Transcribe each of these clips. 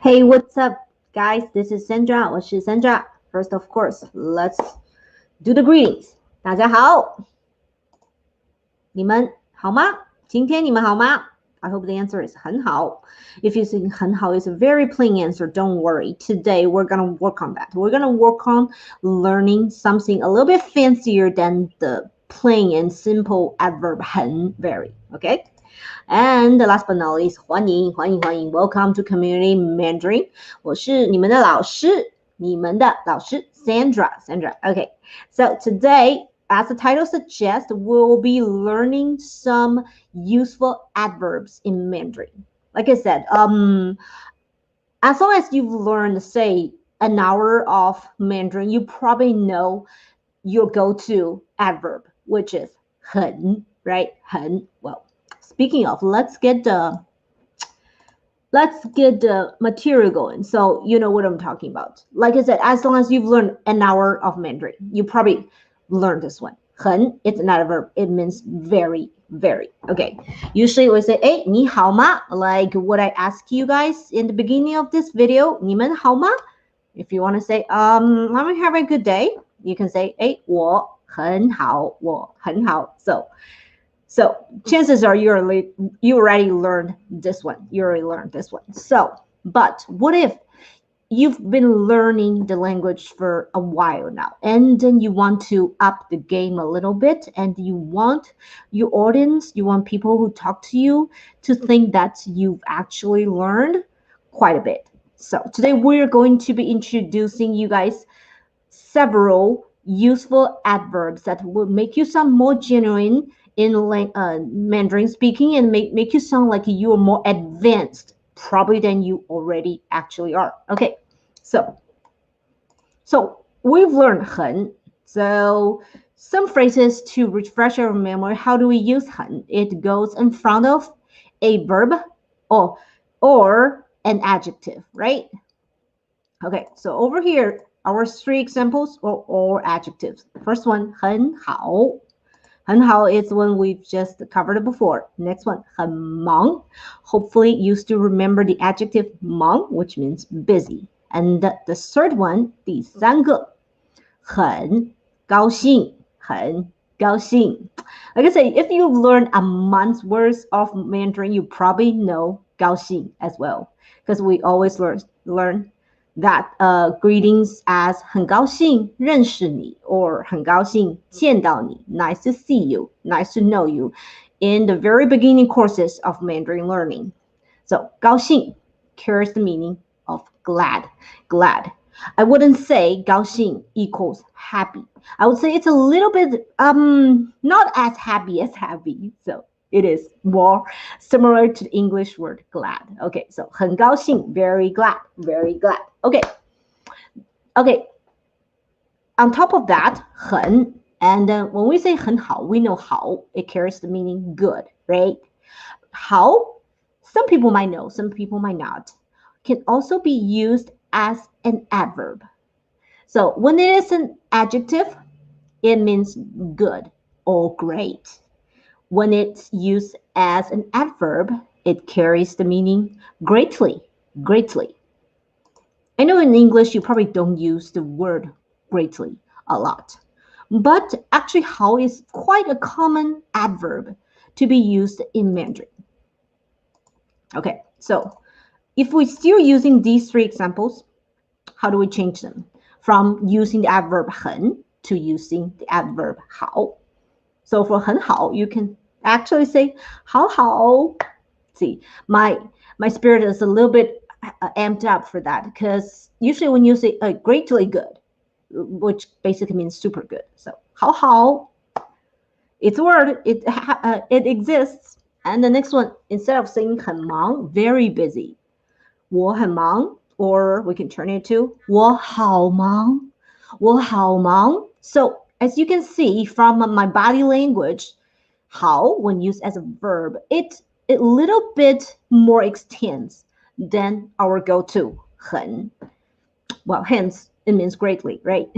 Hey, what's up, guys? This is Sandra. 我是 Sandra. First, of course, let's do the greetings. 大家好，你们好吗？今天你们好吗？ I hope the answer is 很好. If you think 很好 is a very plain answer, don't worry. Today, we're going to work on that. We're going to work on learning something a little bit fancier than the plain and simple adverb 很 very, okay? And last but not least, 欢迎 Welcome to Community Mandarin. 我是你们的老师 Sandra. Okay, so today, as the title suggests, we'll be learning some useful adverbs in Mandarin. Like I said, as long as you've learned, say, an hour of Mandarin, you probably know your go-to adverb, which is 很, right? 很, well. Speaking of, let's get the material going. So you know what I'm talking about. Like I said, as long as you've learned an hour of Mandarin, you probably learned this one. 很, it's not a verb. It means very, very. Okay. Usually we say, hey, 你好吗? Like what I asked you guys in the beginning of this video. 你们好吗? If you want to say, I'm having a good day, you can say, hey, 我很好. So chances are you already learned this one. So, but what if you've been learning the language for a while now, and then you want to up the game a little bit, and you want your audience, you want people who talk to you to think that you've actually learned quite a bit. So today we're going to be introducing you guys several useful adverbs that will make you sound more genuine in Mandarin speaking and make you sound like you are more advanced probably than you already actually are. Okay, so we've learned 很. So some phrases to refresh our memory. How do we use 很? It goes in front of a verb or an adjective, right? Okay, so over here, our three examples or adjectives. First one, 很好. 很好 is one we've just covered before. Next one, 很忙. Hopefully you still remember the adjective 忙, which means busy. And the third one, 第三个, 很高兴. Like I say, if you've learned a month's worth of Mandarin, you probably know 高兴 as well. Because we always learn that greetings as 很高兴认识你 or 很高兴见到你 nice to see you, nice to know you in the very beginning courses of Mandarin learning. So 高兴 carries the meaning of glad. I wouldn't say 高兴 equals happy. I would say it's a little bit not as happy as happy. So it is more similar to the English word glad. Okay, so 很高兴, very glad. Okay. On top of that, 很, and when we say 很好, we know 好, it carries the meaning good, right? 好, some people might know, some people might not, can also be used as an adverb. So when it is an adjective, it means good or great. When it's used as an adverb, it carries the meaning greatly. I know in English you probably don't use the word greatly a lot, but actually 好 is quite a common adverb to be used in Mandarin. Okay, so if we're still using these three examples, how do we change them? From using the adverb 很 to using the adverb 好. So for 很好, you can actually say 好好. See, my spirit is a little bit amped up for that because usually when you say greatly good, which basically means super good. So 好好, it's a word, it exists. And the next one, instead of saying 很忙, very busy, 我很忙, or we can turn it to 我好忙. So as you can see from my body language, 好 when used as a verb, it a little bit more extends than our go-to 很. Well, hence it means greatly, right?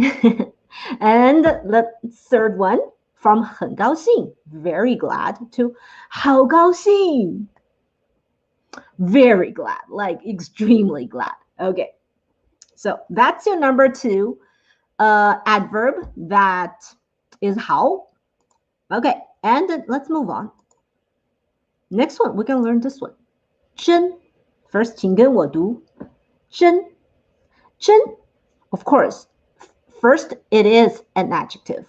And the third one, from 很高兴, very glad, to 好高兴. very glad, like extremely glad. Okay, so that's your number 2 adverb that is 好. Okay, and let's move on. Next one, we're going to learn this one. 真. First, 请跟我读. 真. 真, of course, first, it is an adjective.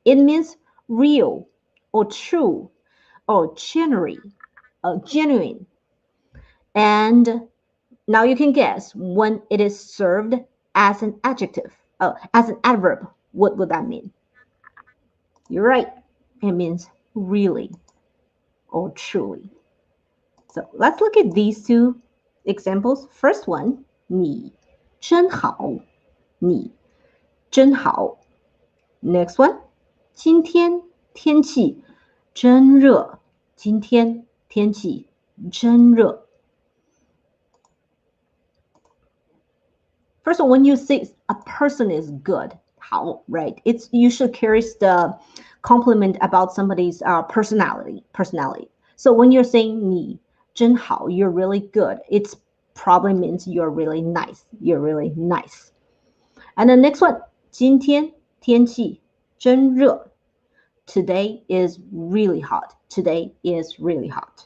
It means real or true or genuine. And now you can guess when it is served as an adjective, as an adverb, what would that mean? You're right. It means really or truly. So let's look at these 2 examples. First one, 你真好. 你真好. Next one, 今天天气真热. 今天天气真热. First of all, when you say a person is good, 好, right? It's usually carries the compliment about somebody's personality. So when you're saying 你真好, you're really good, it probably means you're really nice. You're really nice. And the next one, 今天天气真热. Today is really hot. Today is really hot.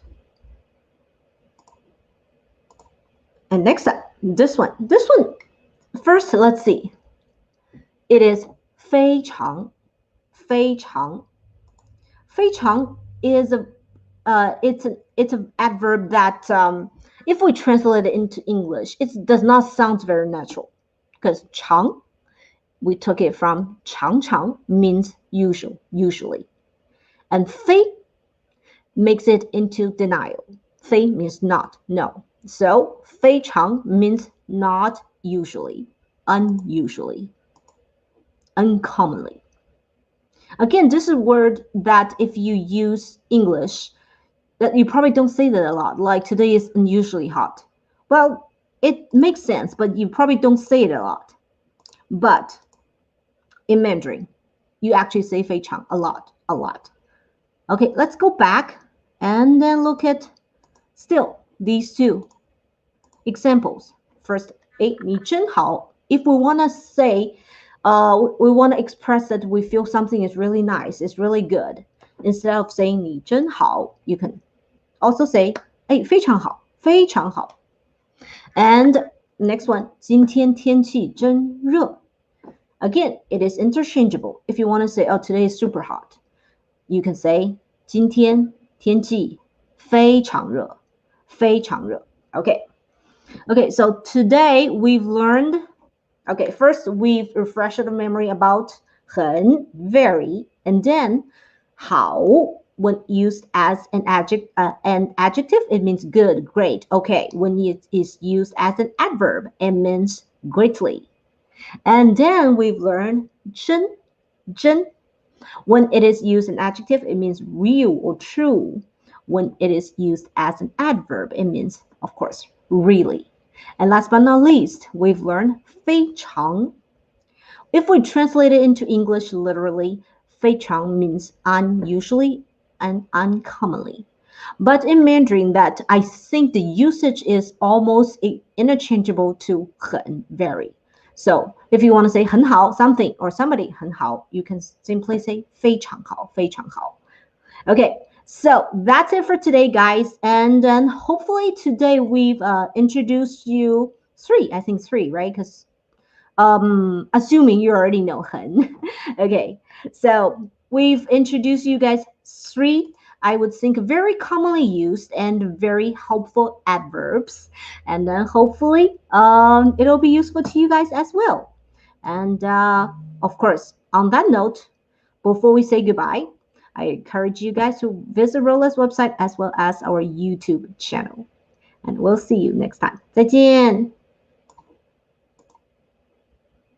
And next up, this one. First, let's see. It is 非常. 非常. 非常 is it's an adverb that if we translate it into English, it does not sound very natural because 长 we took it from 常常 means usually, and 非 makes it into denial. 非 means not, no. So 非常 means not usually, unusually, uncommonly. Again, this is a word that if you use English, that you probably don't say that a lot. Like today is unusually hot. Well, it makes sense, but you probably don't say it a lot. But in Mandarin, you actually say 非常 a lot. Okay, let's go back and then look at still these 2 examples. First, 诶，你真好. If we want to say, we want to express that we feel something is really nice, it's really good. Instead of saying 你真好, you can also say, 诶，非常好, 非常好. And next one, 今天天气真热. Again, it is interchangeable. If you want to say, oh, today is super hot, you can say 今天天气非常热, 非常热. Okay, so today we've learned, okay, first we've refreshed the memory about 很, very, and then 好, when used as an adjective, it means good, great. Okay, when it is used as an adverb, it means greatly. And then we've learned 真. When it is used as an adjective, it means real or true. When it is used as an adverb, it means, of course, really. And last but not least, we've learned 非常. If we translate it into English literally, 非常 means unusually and uncommonly. But in Mandarin, that I think the usage is almost interchangeable to 很, very. So if you want to say 很好 something or somebody 很好, you can simply say 非常好, 非常好. Okay, so that's it for today, guys. And then hopefully today we've introduced you three, right? Because assuming you already know 很. Okay, so we've introduced you guys 3, I would think, very commonly used and very helpful adverbs. And then hopefully it'll be useful to you guys as well. And of course, on that note, before we say goodbye, I encourage you guys to visit Rola's website as well as our YouTube channel. And we'll see you next time. 再见。